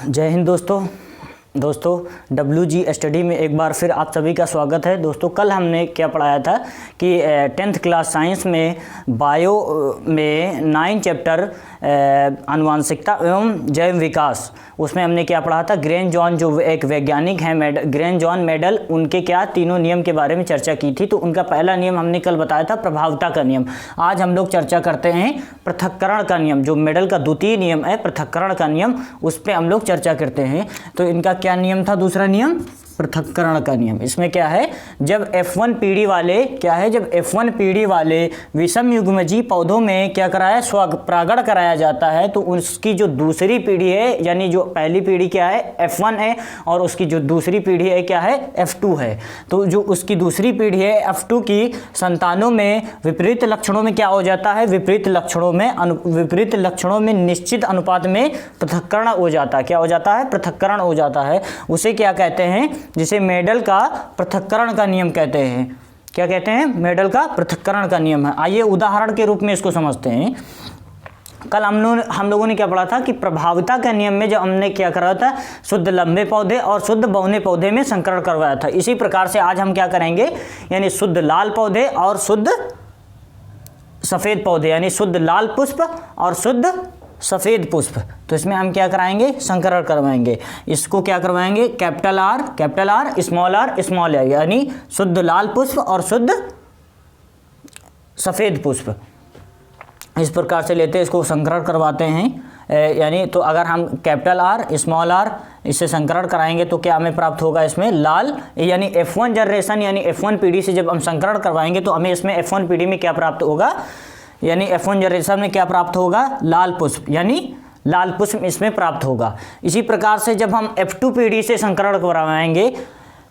जय हिंद दोस्तों WG study में एक बार फिर आप सभी का स्वागत है। दोस्तों कल हमने क्या पढ़ाया था कि 10th क्लास साइंस में बायो में 9 चैप्टर आनुवांशिकता एवं जैव विकास, उसमें हमने क्या पढ़ा था, ग्रेन जॉन जो एक वैज्ञानिक हैं ग्रेन जॉन मेडल, उनके क्या तीनों नियम के बारे में चर्चा की थी। तो उनका पहला नियम हमने कल बताया था प्रभावता का नियम। आज हम लोग चर्चा करते हैं पृथक्करण का नियम, जो मेडल का द्वितीय नियम है पृथक्करण का नियम, उस पर हम लोग चर्चा करते हैं। तो इनका क्या नियम था, दूसरा नियम पृथक्करण का नियम। इसमें क्या है, जब F1 पीढ़ी वाले क्या है, जब F1 पीढ़ी वाले विषम युग्मजीव पौधों में क्या कराया, स्वपरागण कराया जाता है, तो उसकी जो दूसरी पीढ़ी है, यानी जो पहली पीढ़ी क्या है F1 है और उसकी जो दूसरी पीढ़ी है क्या है F2 है। तो जो उसकी दूसरी पीढ़ी है F2 की संतानों में विपरीत लक्षणों में क्या हो जाता है, विपरीत लक्षणों में निश्चित अनुपात में पृथक्करण हो जाता है। क्या हो जाता है, पृथक्करण हो जाता है। उसे क्या कहते हैं, जिसे मेडल का पृथक्करण का नियम कहते हैं। क्या कहते हैं, मेडल का पृथक्करण का नियम है। आइए उदाहरण के रूप में इसको समझते हैं। कल हम लोगों ने क्या पढ़ा था कि प्रभाविता के नियम में जब हमने क्या करा था, शुद्ध लंबे पौधे और शुद्ध बौने पौधे में संकरण करवाया था। इसी प्रकार से आज हम क्या करेंगे, यानी शुद्ध लाल पौधे और शुद्ध सफेद पौधे, यानी शुद्ध लाल पुष्प और शुद्ध सफ़ेद पुष्प, तो इसमें हम क्या कराएंगे, संकरण करवाएंगे। इसको क्या करवाएंगे, कैपिटल आर स्मॉल आर, यानी शुद्ध लाल पुष्प और शुद्ध सफ़ेद पुष्प, इस प्रकार से लेते हैं, इसको संकरण करवाते हैं। यानी तो अगर हम कैपिटल आर स्मॉल आर इससे संकरण कराएंगे तो क्या हमें प्राप्त होगा, इसमें लाल, यानी F1 जनरेशन यानी F1 पीढ़ी से जब हम संकरण करवाएंगे तो हमें इसमें F1 पीढ़ी में क्या प्राप्त होगा, यानी F1 जनरेशन में क्या प्राप्त होगा, लाल पुष्प, यानी लाल पुष्प इसमें प्राप्त होगा। इसी प्रकार से जब हम F2 पीढ़ी से संकरण करवाएंगे,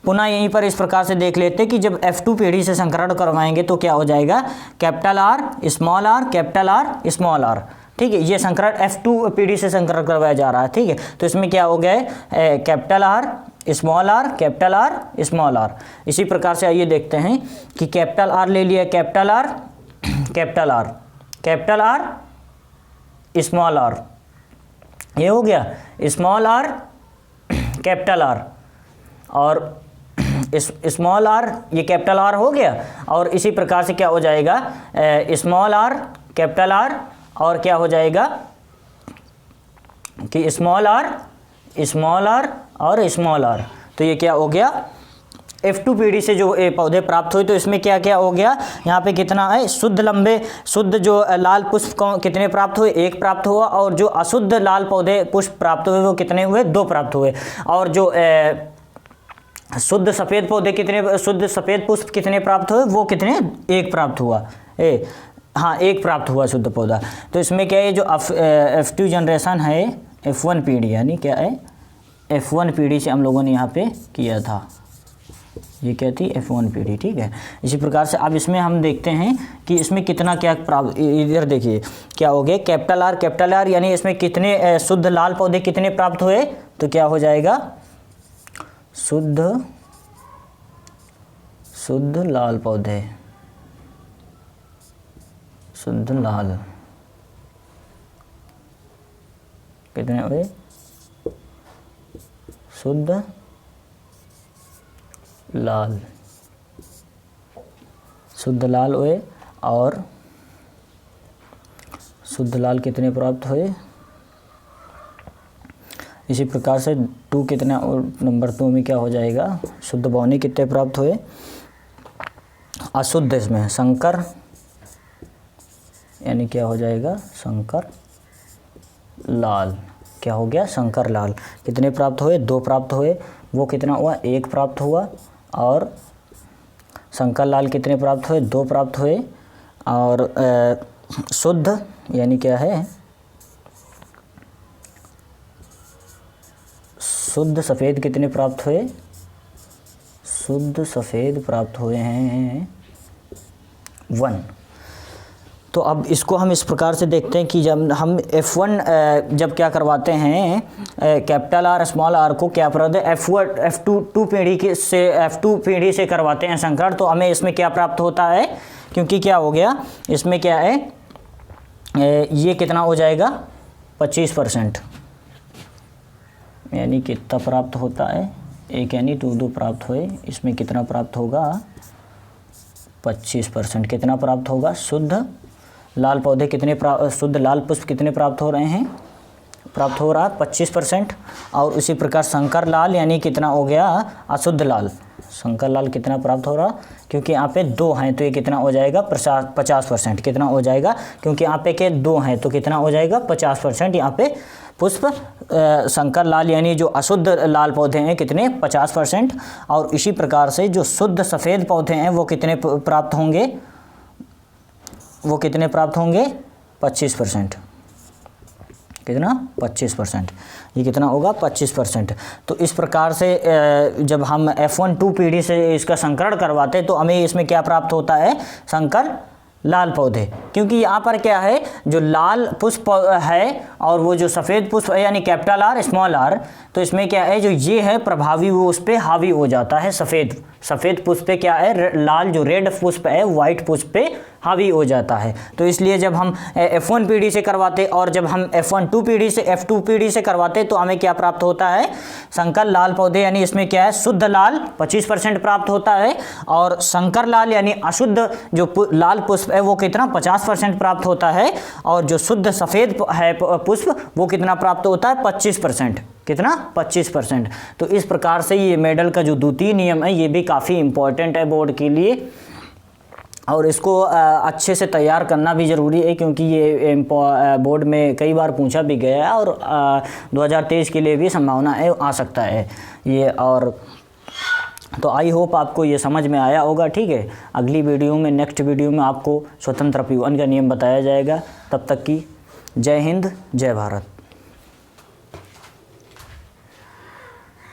पुनः यहीं पर इस प्रकार से देख लेते हैं कि जब F2 पीढ़ी से संकरण करवाएंगे तो क्या हो जाएगा, कैपिटल आर स्मॉल आर, ठीक है। ये संकरण F2 पीढ़ी से संकरण करवाया जा रहा है, ठीक है। तो इसमें क्या हो गया है, कैपिटल आर स्मॉल आर। इसी प्रकार से आइए देखते हैं कि कैपिटल आर ले लिया, कैपिटल आर स्मॉल आर, ये हो गया स्मॉल आर कैपिटल आर, और स्मॉल आर ये कैपिटल आर हो गया। और इसी प्रकार से क्या हो जाएगा, स्मॉल आर कैपिटल आर, और क्या हो जाएगा कि स्मॉल आर और स्मॉल आर। तो ये क्या हो गया, F2 पीढ़ी से जो पौधे प्राप्त हुए, तो इसमें क्या क्या हो गया, यहाँ पे कितना है, शुद्ध जो लाल पुष्प कितने प्राप्त हुए, 1 प्राप्त हुआ, और जो अशुद्ध लाल पौधे पुष्प प्राप्त हुए वो कितने हुए, 2 प्राप्त हुए। और जो शुद्ध सफ़ेद पौधे कितने, शुद्ध सफ़ेद पुष्प कितने प्राप्त हुए, वो कितने, 1 प्राप्त हुआ, 1 प्राप्त हुआ शुद्ध पौधा। तो इसमें क्या है, जो F2 जनरेशन है F1 पीढ़ी, यानी क्या है F1 पीढ़ी से हम लोगों ने यहाँ पे किया था, ये क्या थी, F1 पीढ़ी, ठीक है। इसी प्रकार से अब इसमें हम देखते हैं कि इसमें कितना क्या प्राप्त, इधर देखिए क्या हो गया, कैपिटल आर, यानी इसमें कितने शुद्ध लाल पौधे कितने प्राप्त हुए, तो क्या हो जाएगा, शुद्ध लाल पौधे, शुद्ध लाल कितने हुए, शुद्ध लाल हुए, और शुद्ध लाल कितने प्राप्त हुए। इसी प्रकार से 2 कितना, नंबर 2 में क्या हो जाएगा, शुद्ध बौने कितने प्राप्त हुए, अशुद्ध इसमें संकर, यानी क्या हो जाएगा, संकर लाल, क्या हो गया, संकर लाल कितने प्राप्त हुए, 2 प्राप्त हुए, वो कितना हुआ, 1 प्राप्त हुआ। और संकर लाल कितने प्राप्त हुए, 2 प्राप्त हुए। और शुद्ध यानी क्या है, शुद्ध सफ़ेद कितने प्राप्त हुए, शुद्ध सफ़ेद प्राप्त हुए हैं 1। तो अब इसको हम इस प्रकार से देखते हैं कि जब हम F1 जब क्या करवाते हैं, कैपिटल आर स्मॉल आर को क्या प्राप्त है, F2 पीढ़ी से करवाते हैं संकरण, तो हमें इसमें क्या प्राप्त होता है, क्योंकि क्या हो गया, इसमें क्या है, ये कितना हो जाएगा 25%, यानी कितना प्राप्त होता है, 1 यानी 2 प्राप्त हुए, इसमें कितना प्राप्त होगा 25%। कितना प्राप्त होगा, शुद्ध लाल पौधे कितने शुद्ध लाल पुष्प कितने प्राप्त हो रहे हैं, प्राप्त हो रहा है 25%। और उसी प्रकार संकर लाल यानी कितना हो गया अशुद्ध लाल, संकर लाल कितना प्राप्त हो रहा, क्योंकि यहाँ पे 2 हैं तो ये कितना हो जाएगा 50%। कितना हो जाएगा, क्योंकि यहाँ पे के 2 हैं तो कितना हो जाएगा 50%। यहाँ पे पुष्प संकर लाल यानी जो अशुद्ध लाल पौधे हैं कितने 50%। और इसी प्रकार से जो शुद्ध सफ़ेद पौधे हैं वो कितने प्राप्त होंगे, वो कितने प्राप्त होंगे 25%। कितना 25%, ये कितना होगा 25%। तो इस प्रकार से जब हम F1-2 पीढ़ी से इसका संकरण करवाते तो हमें इसमें क्या प्राप्त होता है, संकर लाल पौधे। क्योंकि यहाँ पर क्या है, जो लाल पुष्प है और वो जो सफ़ेद पुष्प है यानी कैपिटल आर स्मॉल आर, तो इसमें क्या है जो ये है प्रभावी वो उस पर हावी हो जाता है। सफ़ेद पुष्प पे क्या है, लाल जो रेड पुष्प है वाइट पुष्प पे हावी हो जाता है। तो इसलिए जब हम F1 पीढ़ी से करवाते और जब हम F1-2 पीढ़ी से F2 पीढ़ी से करवाते तो हमें क्या प्राप्त होता है, संकर लाल पौधे यानी इसमें क्या है शुद्ध लाल 25% प्राप्त होता है और संकर लाल यानी अशुद्ध जो लाल पुष्प है वो कितना 50% प्राप्त होता है और जो शुद्ध सफ़ेद है पुष्प वो कितना प्राप्त होता है 25%। कितना 25%। तो इस प्रकार से ये मेडल का जो द्वितीय नियम है ये भी काफ़ी इम्पोर्टेंट है बोर्ड के लिए और इसको अच्छे से तैयार करना भी ज़रूरी है क्योंकि ये बोर्ड में कई बार पूछा भी गया है और 2023 के लिए भी संभावना है आ सकता है ये। और तो आई होप आपको ये समझ में आया होगा। ठीक है, अगली वीडियो में नेक्स्ट वीडियो में आपको स्वतंत्र परिवहन का नियम बताया जाएगा। तब तक की जय हिंद जय भारत।